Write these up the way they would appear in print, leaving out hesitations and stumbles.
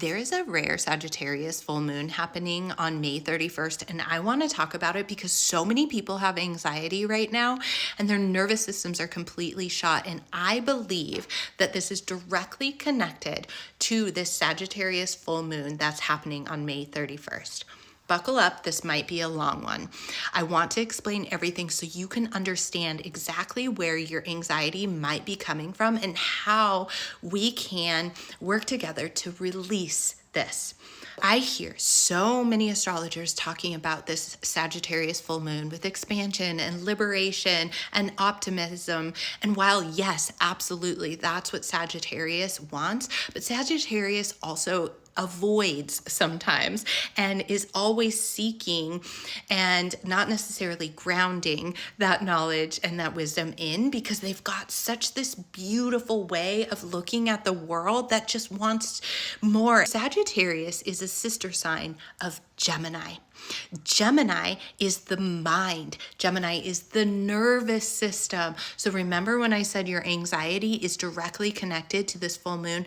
There is a rare Sagittarius full moon happening on May 31st, and I want to talk about it because so many people have anxiety right now and their nervous systems are completely shot. And I believe that this is directly connected to this Sagittarius full moon that's happening on May 31st. Buckle up, this might be a long one. I want to explain everything so you can understand exactly where your anxiety might be coming from and how we can work together to release this. I hear so many astrologers talking about this Sagittarius full moon with expansion and liberation and optimism. And while yes, absolutely, that's what Sagittarius wants, but Sagittarius also avoids sometimes and is always seeking and not necessarily grounding that knowledge and that wisdom in, because they've got such this beautiful way of looking at the world that just wants more. Sagittarius is a sister sign of Gemini. Gemini is the mind. Gemini is the nervous system. So remember when I said your anxiety is directly connected to this full moon?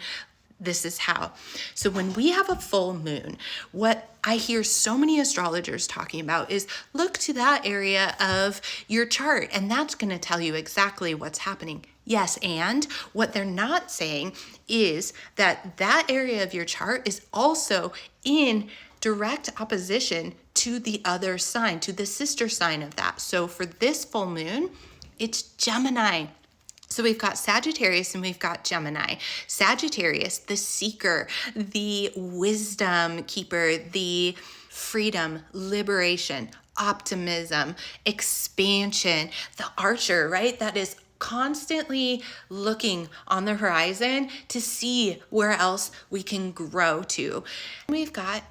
This is how. So when we have a full moon, what I hear so many astrologers talking about is look to that area of your chart, and that's going to tell you exactly what's happening. Yes, and what they're not saying is that that area of your chart is also in direct opposition to the other sign, to the sister sign of that. So for this full moon, it's Gemini. So we've got Sagittarius and we've got Gemini. Sagittarius, the seeker, the wisdom keeper, the freedom, liberation, optimism, expansion, the archer, right? That is constantly looking on the horizon to see where else we can grow to. We've got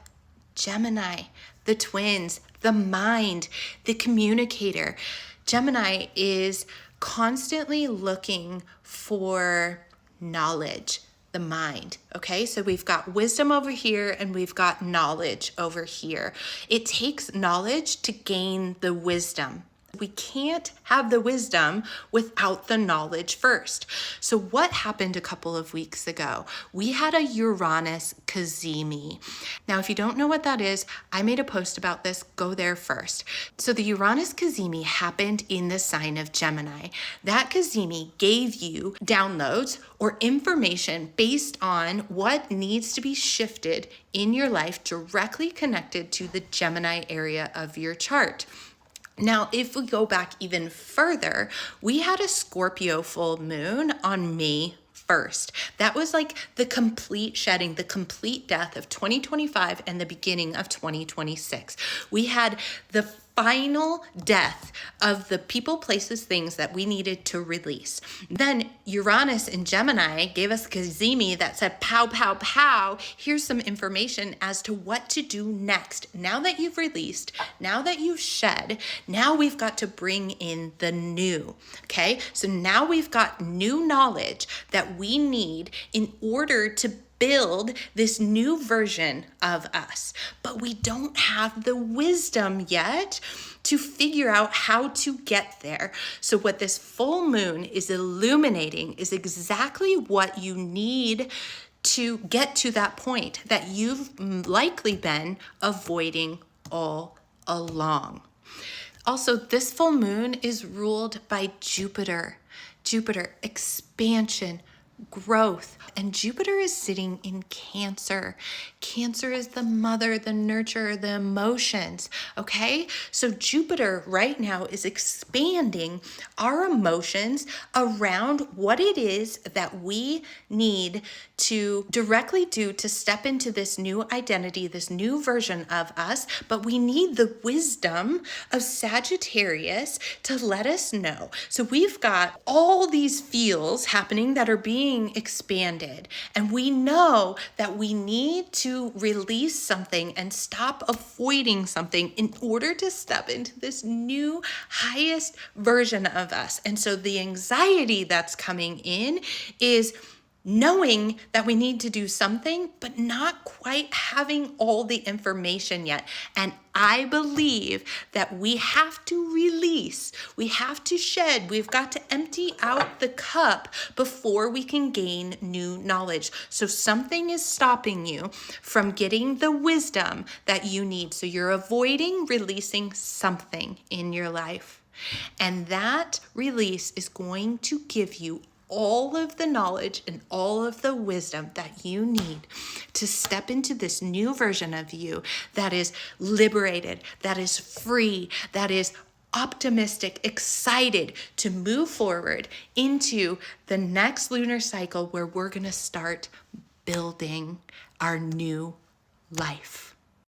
Gemini, the twins, the mind, the communicator. Gemini is constantly looking for knowledge, the mind. Okay, so we've got wisdom over here and we've got knowledge over here. It takes knowledge to gain the wisdom. We can't have the wisdom without the knowledge first. So what happened a couple of weeks ago? We had a Uranus cazimi. Now, if you don't know what that is, I made a post about this. Go there first. So the Uranus cazimi happened in the sign of Gemini. That cazimi gave you downloads or information based on what needs to be shifted in your life directly connected to the Gemini area of your chart. Now, if we go back even further, we had a Scorpio full moon on May 1st. That was like the complete shedding, the complete death of 2025 and the beginning of 2026. We had the final death of the people, places, things that we needed to release. Then Uranus in Gemini gave us cazimi that said, pow, pow, pow. Here's some information as to what to do next. Now that you've released, now that you've shed, now we've got to bring in the new. Okay, so now we've got new knowledge that we need in order to build this new version of us, but we don't have the wisdom yet to figure out how to get there. So what this full moon is illuminating is exactly what you need to get to that point that you've likely been avoiding all along. Also, this full moon is ruled by Jupiter. Jupiter, expansion, growth, and Jupiter is sitting in Cancer. Cancer is the mother, the nurturer, the emotions, okay? So Jupiter right now is expanding our emotions around what it is that we need to directly do to step into this new identity, this new version of us, but we need the wisdom of Sagittarius to let us know. So we've got all these feels happening that are being expanded, and we know that we need to release something and stop avoiding something in order to step into this new highest version of us. And so the anxiety that's coming in is knowing that we need to do something, but not quite having all the information yet. And I believe that we have to release, we have to shed, we've got to empty out the cup before we can gain new knowledge. So something is stopping you from getting the wisdom that you need. So you're avoiding releasing something in your life. And that release is going to give you all of the knowledge and all of the wisdom that you need to step into this new version of you that is liberated, that is free, that is optimistic, excited to move forward into the next lunar cycle where we're going to start building our new life.